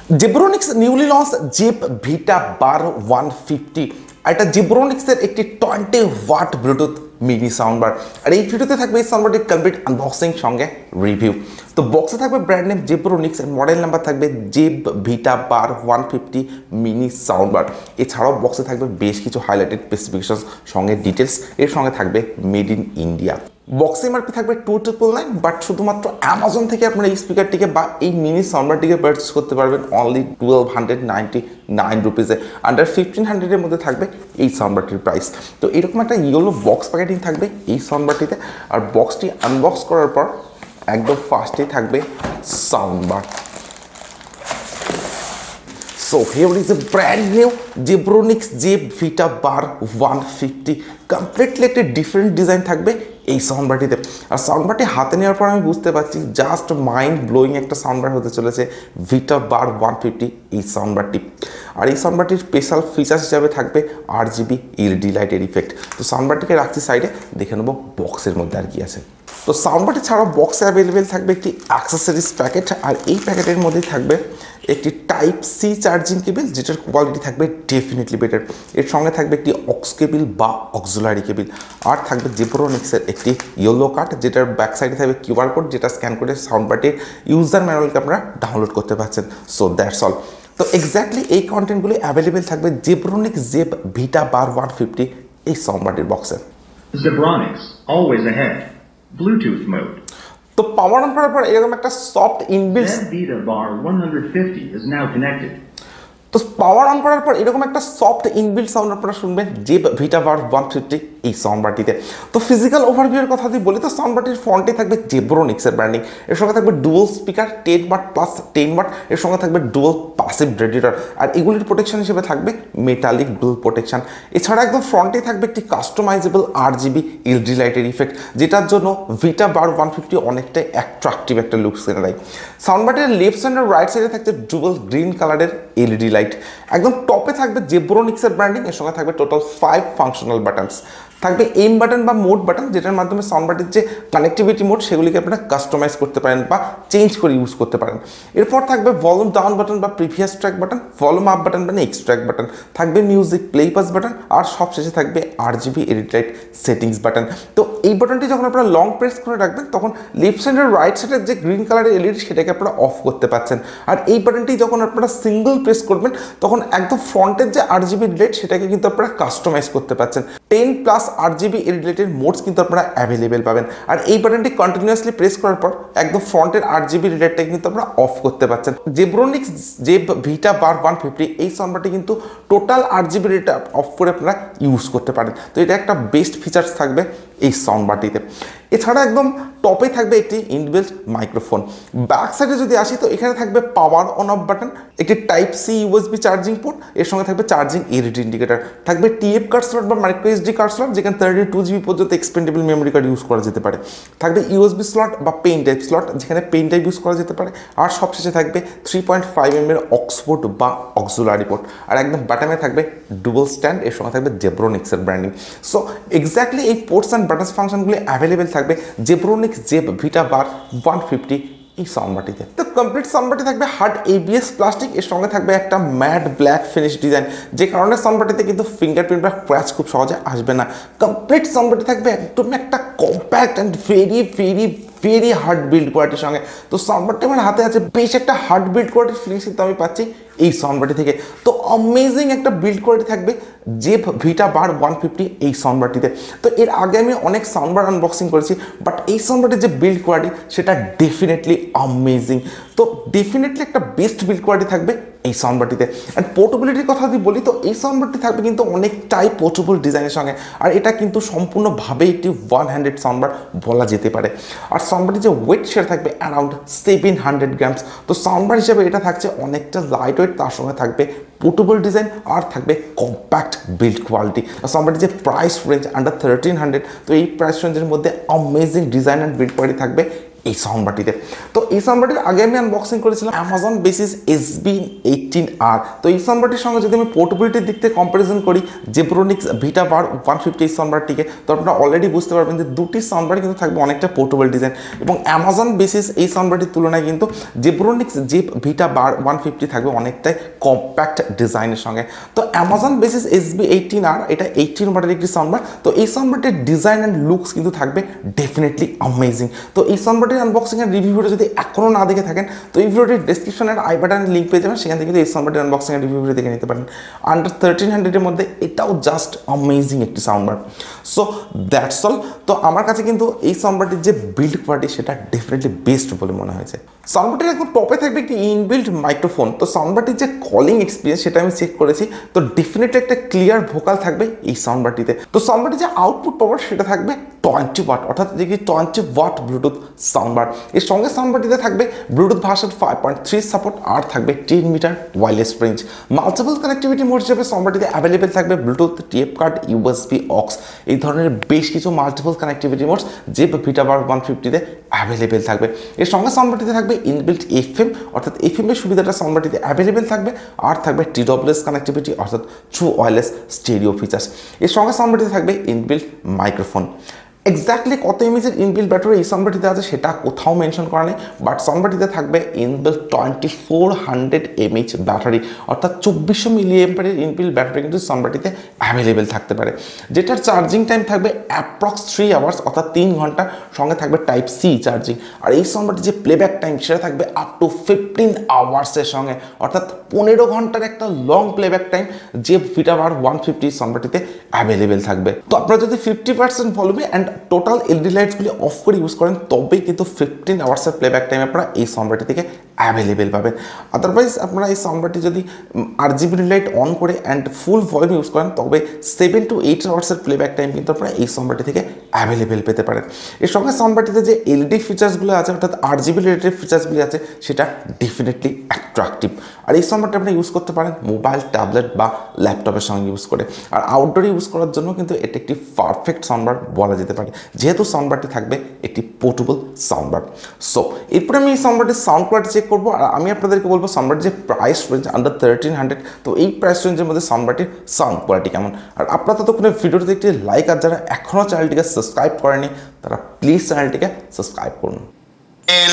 Zebronics newly launched Zeb Vita Bar 150 আর এটা Zebronics-এর একটি 20 ওয়াট ব্লুটুথ মিনি সাউন্ডবার। আর এই ভিডিওতে থাকবে এই সাউন্ডবারটির কমপ্লিট আনবক্সিং সঙ্গে রিভিউ। তো বক্সে থাকবে ব্র্যান্ড নেম Zebronics এর মডেল নাম্বার থাকবে Zeb Vita Bar 150 mini soundbar. এছাড়াও বক্সে থাকবে বেশ কিছু হাইলাইটেড স্পেসিফিকেশনস সঙ্গে ডিটেলস, এর সঙ্গে থাকবে made in India. Box MRP থাকবে 2999, বাট শুধুমাত্র অ্যামাজন থেকে আপনারা এই স্পিকারটিকে বা এই মিনি সাউন্ডবারটিকে পারচেস করতে পারবেন অনলি 1299 রুপিসে। আন্ডার 1500-এর মধ্যে থাকবে এই সাউন্ডবারটির প্রাইস। তো এরকম একটা ইয়েলো বক্স প্যাকেটিং থাকবে এই সাউন্ডবারটিতে। আর বক্সটি আনবক্স করার পর একদম ফার্স্টেই থাকবে soundbar. So here is a brand new Zebronics Zeb Vita Bar 150, completely একটা ডিফারেন্ট ডিজাইন থাকবে এই সাউন্ডবারটিতে। আর সাউন্ডবারটি হাতে নেওয়ার পর আমি বুঝতে পারছি জাস্ট মাইন্ড ব্লোয়িং একটা সাউন্ডবার হতে চলেছে Vita Bar 150 এই সাউন্ডবারটি। আর এই সাউন্ডবারটির স্পেশাল ফিচার্স হিসাবে থাকবে RGB LED লাইটের ইফেক্ট। তো সাউন্ডবারটিকে রাখছি সাইডে, দেখে নেবো বক্সের মধ্যে আর কি আছে। তো সাউন্ডবারটি ছাড়াও বক্সে অ্যাভেলেবেল থাকবে একটি অ্যাক্সেসরিজ প্যাকেট, আর এই প্যাকেটের মধ্যেই থাকবে একটি টাইপ সি চার্জিং কেবল, যেটার কোয়ালিটি থাকবে ডেফিনেটলি বেটার। এর সঙ্গে থাকবে একটি অক্স কেবল বা অক্সিলারি কেবল, আর থাকবে Zebronics-এর একটি ইয়েলো কার্ড, যেটার ব্যাক সাইডে থাকবে QR কোড, যেটা স্ক্যান করে সাউন্ডবারটির ইউজার ম্যানুয়ালকে আপনারা ডাউনলোড করতে পারছেন। So that's all. তো এক্স্যাক্টলি এই কন্টেন্টগুলি অ্যাভেলেবেল থাকবে Zebronics Zeb Vita Bar 150 এই সাউন্ডবারটির বক্সে। Zebronics, always ahead. Bluetooth mode. তো পাওয়ার অন করার পর এরকম একটা soft inbuilt Zeb Vita Bar 150 is now connected. তো পাওয়ার অন করার পর এরকম একটা সফট ইনবিল্ট সাউন্ড আপনারা শুনবেন Zeb Vita Bar 150 এই সাউন্ডবারটিতে। তো ফিজিক্যাল ওভারভিউয়ের কথা যদি বলি, তো সাউন্ডবারটির ফ্রন্টে থাকবে Zebronics-এর ব্র্যান্ডিং, এর সঙ্গে থাকবে dual speaker 10 watt plus 10 watt, এর সঙ্গে থাকবে ডুয়াল প্যাসিভ রেডিয়েটর, আর এগুলির প্রোটেকশন হিসেবে থাকবে মেটালিক ডুয়াল প্রোটেকশন। এছাড়া একদম ফ্রন্টে থাকবে একটি কাস্টমাইজেবল RGB LED লাইটের ইফেক্ট, যেটার জন্য Vita Bar 150 অনেকটাই অ্যাট্রাকটিভ একটা লুকস এনে দেয়। সাউন্ডবারটির লেফট সাইড আর রাইট সাইডে থাকছে ডুয়াল গ্রিন কালারের LED লাইট। একদম টপে থাকবে Zebronics-এর ব্র্যান্ডিং, এর সঙ্গে থাকবে টোটাল 5 ফাংশনাল বাটনস। থাকবে এম বাটন বা মোড বাটন, যেটার মাধ্যমে সাউন্ডবারটির যে কানেক্টিভিটি মোড সেগুলিকে আপনারা কাস্টমাইজ করতে পারেন বা চেঞ্জ করে ইউজ করতে পারেন। এরপর থাকবে ভলিউম ডাউন বাটন বা previous track button, volume up button মানে এক্সট্র্যাক্ট বাটন, থাকবে মিউজিক প্লে পাস বাটন, আর সবশেষে থাকবে RGB edit light settings button. তো এই বাটনটি যখন আপনারা লং প্রেস করে রাখবেন, তখন লেফট সাইড আর রাইট সাইডের যে গ্রিন কালারের LED সেটাকে আপনারা অফ করতে পারছেন। আর এই বাটনটি যখন আপনারা সিঙ্গল প্রেস করবেন, তখন একদম ফ্রন্টের যে RGB লাইট সেটাকে কিন্তু আপনারা কাস্টমাইজ করতে পারছেন। 10 প্লাস RGB রিলেটেড মোডস কিন্তু আপনারা অ্যাভেলেবেল পাবেন। আর এই বাটনটি কন্টিনিউয়াসলি প্রেস করার পর একদম ফ্রন্টের RGB রিলেটটাকে কিন্তু আপনারা অফ করতে পারছেন। Zebronics Zeb Vita Bar 150 এই সাউন্ডবারটি কিন্তু টোটাল RGB রিলেট অফ করে আপনারা ইউজ করতে পারেন। তো এটা একটা বেস্ট ফিচার্স থাকবে এই সাউন্ডবারটিতে। এছাড়া একদম টপে থাকবে একটি ইনবিল্ট মাইক্রোফোন। ব্যাক সাইডে যদি আসি, তো এখানে থাকবে পাওয়ার অন অফ বাটন, একটি type C USB charging port, এর সঙ্গে থাকবে চার্জিং LED ইন্ডিকেটর, থাকবে TF কার্ড স্লট বা মাইক্রো SD কার্ড স্লট, যেখানে 32GB পর্যন্ত এক্সপেন্ডেবল মেমোরি কার্ড ইউজ করা যেতে পারে, থাকবে USB স্লট বা পেন টাইপ স্লট, যেখানে পেন টাইপ ইউজ করা যেতে পারে, আর সবশেষে থাকবে 3.5mm এর অক্সপোর্ট বা অক্সিলারি পোর্ট, আর একদম বাটনে থাকবে ডুয়াল স্ট্যান্ড, এর সঙ্গে থাকবে Zebronics-এর ব্র্যান্ডিং। সো এক্স্যাক্টলি এই পোর্টস অ্যান্ড বাটনস ফাংশনগুলি অ্যাভেলেবেল থাকবে Zebronics Zeb Vita Bar 150 এই সাউন্ডবারটিতে। তো কমপ্লিট সাউন্ডবারটি থাকবে হার্ড ABS প্লাস্টিক, এর সঙ্গে থাকবে একটা ম্যাট ব্ল্যাক ফিনিশ ডিজাইন, যে কারণে সাউন্ডবারটিতে কিন্তু ফিঙ্গারপ্রিন্ট বা ক্র্যাচ খুব সহজে আসবে না। কমপ্লিট সাউন্ডবারটি থাকবে একদম একটা compact and very hard build কোয়ালিটির সঙ্গে। তো সাউন্ডবারটি আমার হাতে আছে, বেশ একটা হার্ড বিল্ড কোয়ালিটির ফিলিংস কিন্তু আমি পাচ্ছি এই সাউন্ডবারটি থেকে। তো অ্যামেজিং একটা বিল্ড কোয়ালিটি থাকবে Zeb Vita Bar 150 এই সাউন্ডবারটিতে। তো এর আগে আমি অনেক সাউন্ডবার আনবক্সিং করেছি, বাট এই সাউন্ডবারটির যে বিল্ড কোয়ালিটি সেটা ডেফিনেটলি অ্যামেজিং। তো ডেফিনেটলি একটা বেস্ট বিল্ড কোয়ালিটি থাকবে এই সাউন্ডবারটিতে। অ্যান্ড পোর্টেবিলিটির কথা যদি বলি, তো এই সাউন্ডবারটি থাকবে কিন্তু অনেকটাই পোর্টেবল ডিজাইনের সঙ্গে, আর এটা কিন্তু সম্পূর্ণভাবে একটি 1 হ্যান্ডেড সাউন্ডবার বলা যেতে পারে। আর সাউন্ডবারটির যে ওয়েট সেটা থাকবে অ্যারাউন্ড 700 গ্রামস। তো সাউন্ডবার হিসেবে এটা থাকছে অনেকটা লাইট ওয়েট, তার সঙ্গে থাকবে পোর্টেবল ডিজাইন, আর থাকবে কম্প্যাক্ট বিল্ড কোয়ালিটি। আর সাউন্ডবারটির যে প্রাইস রেঞ্জ আন্ডার 1300, তো এই প্রাইস রেঞ্জের মধ্যে amazing design and build quality থাকবে এই সাউন্ড বারটিতে। তো এই সাউন্ড বারটির আগে আমি আনবক্সিং করেছিলাম অ্যামাজন বেসিস SB18R। তো এই সাউন্ড বারটির সঙ্গে যদি আমি পোর্টেবিলিটির দিক থেকে কম্পারিজন করি জেব্রোনিক্স ভিটা বার 150 এই সাউন্ড বারটিকে, তো আপনারা অলরেডি বুঝতে পারবেন যে দুটি সাউন্ড বার কিন্তু থাকবে অনেকটা পোর্টেবল ডিজাইন, এবং অ্যামাজন বেসিস এই সাউন্ড বারটির তুলনায় কিন্তু জেব্রোনিক্স জেব ভিটা বার 150 থাকবে অনেকটাই কম্প্যাক্ট ডিজাইনের সঙ্গে। তো অ্যামাজন বেসিস SB18R এটা 18 ওয়াটের একটি সাউন্ড বার। তো এই সাউন্ড বারটির ডিজাইন অ্যান্ড লুকস কিন্তু থাকবে ডেফিনেটলি অ্যামেজিং। তো এই সাউন্ড বারটির আনবক্সিং এর রিভিউ ভিডিও যদি এখনো না দেখে থাকেন তো এই ভিডিওটির ডেসক্রিপশনের আই বাটনের লিঙ্ক পেয়ে যাবেন, সেখান থেকে কিন্তু এই সাউন্ড বারটির আনবক্সিং এর রিভিউ ভিডিও দেখে নিতে পারেন। আন্ডার 1300 এর মধ্যে এটাও জাস্ট অ্যামেজিং একটি sound bar. So that's all. তো আমার কাছে কিন্তু এই সাউন্ড বারটির যে বিল্ড কোয়ালিটি সেটা ডেফিনেটলি বেস্ট বলে মনে হয়েছে। সাউন্ড বারটির একদম টপে থাকবে একটি ইনবিল্ট মাইক্রোফোন। তো সাউন্ড বারটির যে কলিং এক্সপিরিয়েন্স সেটা আমি চেক করেছি, তো ডেফিনেটলি একটা ক্লিয়ার ভোকাল থাকবে এই সাউন্ড বারটিতে। তো সাউন্ড বারটির যে আউটপুট পাওয়ার সেটা থাকবে 20 ওয়াট, অর্থাৎ যে কি 20 ওয়াট ব্লুটুথ সাউন্ড বার। এর সঙ্গে সাউন্ড বারটিতে থাকবে ব্লুটুথ ভার্সন 5.3 সাপোর্ট, আর থাকবে 10 metre wireless range. Multiple connectivity mode হিসেবে সাউন্ড বারটিতে অ্যাভেলেবেল থাকবে Bluetooth, TF card, USB, aux, এই ধরনের বেশ কিছু মাল্টিপল কানেক্টিভিটি মোডস যে ভিটা বার 150-তে অ্যাভেলেবেল থাকবে। এর সঙ্গে সাউন্ড বারটিতে থাকবে ইনবিল্ট FM, অর্থাৎ FM এর সুবিধাটা সাউন্ড বারটিতে অ্যাভেলেবেল থাকবে, আর থাকবে TWS কানেক্টিভিটি অর্থাৎ ট্রু ওয়্যারলেস স্টেরিও ফিচার্স। এর সঙ্গে সাউন্ড বারটিতে থাকবে ইনবিল্ট মাইক্রোফোন। এক্স্যাক্টলি কত এমএএচের ইনবিল্ট ব্যাটারি এই সাউন্ড বারটিতে আছে সেটা কোথাও মেনশন করা নেই, বাট সাউন্ড বারটিতে থাকবে ইনবিল্ট 2400 mAh ব্যাটারি, অর্থাৎ 2400 মিলিঅ্যাম্পিয়ারের ইনবিল্ট ব্যাটারি কিন্তু সাউন্ড বারটিতে অ্যাভেলেবেল থাকতে পারে, যেটার চার্জিং টাইম থাকবে অ্যাপ্রক্স 3 আওয়ার্স, অর্থাৎ 3 ঘন্টা। সঙ্গে থাকবে টাইপ সি চার্জিং। আর এই সাউন্ড বারটির যে প্লেব্যাক টাইম সেটা থাকবে আপ টু 15 আওয়ার্সের সঙ্গে, অর্থাৎ 15 ঘন্টার একটা লং প্লেব্যাক টাইম যে ভিটা বার 150 সাউন্ড বারটিতে অ্যাভেলেবেল থাকবে। তো আপনারা যদি 50% ভলিউমে অ্যান্ড টোটাল এলইডি লাইটসগুলি অফ করে ইউজ করেন তবেই কিন্তু 15 আওয়ার্সের প্লেব্যাক টাইম আপনারা এই সাউন্ড বারটি থেকে অ্যাভেলেবেল পাবেন। আদারওয়াইজ আপনারা এই সাউন্ড বারটি যদি RGB লাইট অন করে অ্যান্ড ফুল ভলিউম ইউজ করেন তবে 7 to 8 আওয়ার্সের প্লেব্যাক টাইম কিন্তু আপনারা এই সাউন্ড বারটি থেকে অ্যাভেলেবেল পেতে পারেন। এর সঙ্গে সাউন্ড বারটিতে যে এলইডি ফিচার্সগুলো আছে, অর্থাৎ RGB রিলেটেড ফিচার্সগুলি আছে, সেটা ডেফিনেটলি অ্যাট্রাকটিভ। আর এই সাউন্ড বারটি আপনি ইউজ করতে পারেন মোবাইল, ট্যাবলেট বা ল্যাপটপের সঙ্গে ইউজ করে। আর আউটডোরে ইউজ করার জন্য কিন্তু এটা একটি পারফেক্ট সাউন্ড বার বলা যেতে পারে, যেহেতু সাউন্ড বারটি থাকবে একটি পোর্টেবল সাউন্ড বার। সো এরপরে আমি এই সাউন্ড বারটির সাউন্ড কোয়ালিটি চেক করবো, আর আমি আপনাদেরকে বলবো সাউন্ড বারটির যে প্রাইস রেঞ্জ আন্ডার 1300, তো এই প্রাইস রেঞ্জের মধ্যে সাউন্ড বারটির সাউন্ড কোয়ালিটি কেমন। আর আপনারা ততক্ষণে ভিডিওটিতে একটি লাইক, আর যারা এখনও চ্যানেলটিকে সাবস্ক্রাইব করেনি তারা প্লিজ চ্যানেলটিকে সাবস্ক্রাইব করুন।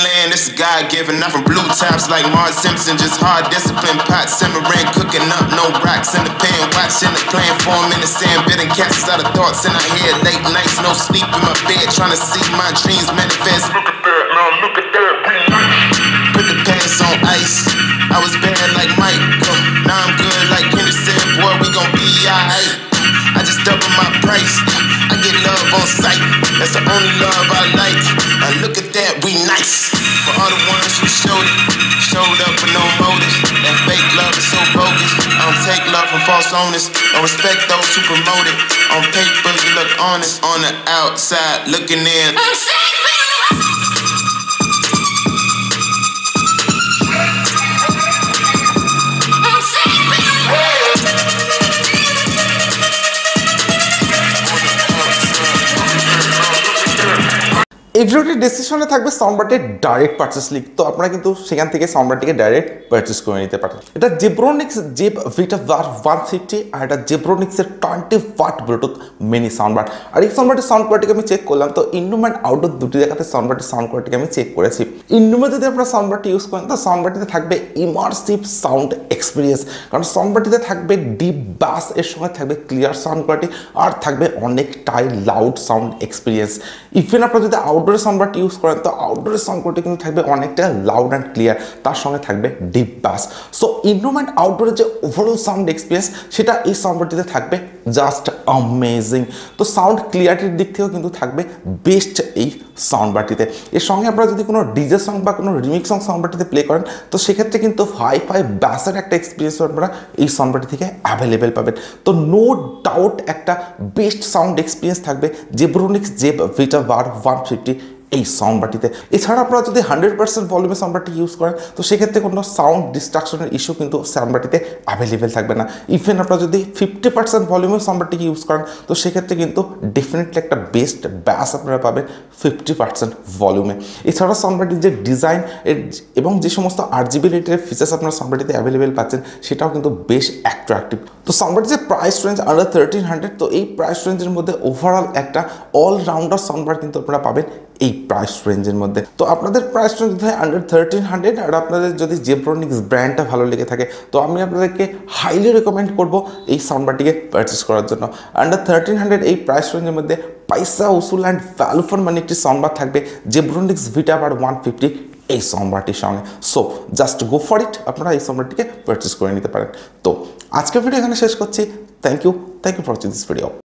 Land, this is God given. I'm from blue tops like Mars Simpson. Just hard discipline, pot simmering, cooking up, no rocks in the pan, watching the plan form in the sand, bidding cats out of thoughts in our head. Late nights, no sleep in my bed, trying to see my dreams manifest. Look at that, now look at that, be nice. Put the pants on ice. I was bad like Mike, now I'm good like Kendrick said. Boy, we gon' be alright. I just double my price. I get love on sight. That's the only love I like. Now look at that, we nice. For all the ones who showed up with no motives. That fake love is so bogus. I don't take love from false owners. Don't respect those who promote it. On paper, you look honest. On the outside, looking in. এই ভিডিওটির ডেসক্রিপশনে থাকবে sound বারটির direct purchase link, তো আপনারা কিন্তু সেখান থেকে sound বারটিকে direct purchase করে নিতে পারেন। এটা জেব্রোনিক্স জেব ভিটা বার 150, আর এটা জেব্রোনিক্সের 20 watt Bluetooth mini sound bar. আর এই সাউন্ড বারটির সাউন্ড কোয়ালিটিকে আমি চেক করলাম, তো ইনডোর অ্যান্ড আউটডোর দুটি জায়গাতে সাউন্ড বারটির সাউন্ড কোয়ালিটিকে আমি চেক করেছি। ইনডোরে যদি আপনারা সাউন্ড বারটি ইউজ করেন তো সাউন্ড বারটিতে থাকবে ইমার্সিভ সাউন্ড এক্সপিরিয়েন্স, কারণ সাউন্ড বারটিতে থাকবে ডিপ বাস, এর সঙ্গে থাকবে ক্লিয়ার সাউন্ড কোয়ালিটি, আর থাকবে অনেকটাই লাউড সাউন্ড এক্সপিরিয়েন্স। ইভেন আপনারা যদি আউটডোরে সাউন্ড বারটি ইউজ করেন তো আউটডোরের সাউন্ড কোয়ালিটি কিন্তু থাকবে অনেকটা লাউড অ্যান্ড ক্লিয়ার, তার সঙ্গে থাকবে deep bass. So indoor and আউটডোরের যে ওভারঅল সাউন্ড এক্সপিরিয়েন্স সেটা এই সাউন্ড বারটিতে থাকবে জাস্ট অ্যামেজিং। তো সাউন্ড ক্লিয়ারিটির দিক থেকেও কিন্তু থাকবে বেস্ট এই সাউন্ড বারটিতে। এর সঙ্গে আপনারা যদি কোনো ডিজে সং বা কোনো রিমিক্স সং সাউন্ড বারটিতে প্লে করেন তো সেক্ষেত্রে কিন্তু হাই ব্যাসের একটা এক্সপিরিয়েন্স আপনারা এই সাউন্ড বারটি থেকে অ্যাভেলেবেল পাবেন। তো নো ডাউট একটা বেস্ট সাউন্ড এক্সপিরিয়েন্স থাকবে জেব্রোনিক্স জেব ভিটা বার 150 এই সাউন্ড বারটিতে। এছাড়া আপনারা যদি 100% ভলিউমে সাউন্ড বারটি ইউজ করেন তো সেক্ষেত্রে কোনো সাউন্ড ডিস্ট্রাকশনের ইস্যু কিন্তু সাউন্ড বারটিতে অ্যাভেলেবেল থাকবে না। ইভেন আপনারা যদি 50% ভলিউমে সাউন্ড বারটিকে ইউজ করেন তো সেক্ষেত্রে কিন্তু ডেফিনেটলি একটা বেস্ট ব্যাস আপনারা পাবেন 50% ভলিউমে। এছাড়া সাউন্ড বারটির যে ডিজাইন এবং যে সমস্ত RGB রিলেটেড ফিচার্স আপনারা সাউন্ড বারটিতে অ্যাভেলেবেল পাচ্ছেন সেটাও কিন্তু বেশ অ্যাট্রাকটিভ। তো সাউন্ড বারটির যে প্রাইস রেঞ্জ আন্ডার 1300, তো এই প্রাইস রেঞ্জের মধ্যে ওভারঅল একটা অলরাউন্ডার সাউন্ড বার কিন্তু আপনারা পাবেন এই প্রাইস রেঞ্জের মধ্যে। তো আপনাদের প্রাইস রেঞ্জ যদি হয় আন্ডার 1300 আর আপনাদের যদি জেব্রনিক্স ব্র্যান্ডটা ভালো লেগে থাকে তো আমি আপনাদেরকে হাইলি রেকমেন্ড করব এই সাউন্ড বারটিকে পারচেস করার জন্য। আন্ডার 1300 এই প্রাইস রেঞ্জের মধ্যে পয়সা উসুল অ্যান্ড ভ্যালু ফর মানি একটি সাউন্ড বার থাকবে জেব্রনিক্স ভিটা বার 150 এই সাউন্ড বারটির সঙ্গে। So just go for it, আপনারা এই সাউন্ড বারটিকে পারচেস করে নিতে পারেন। তো আজকের ভিডিও এখানে শেষ করছি। Thank you for watching this video.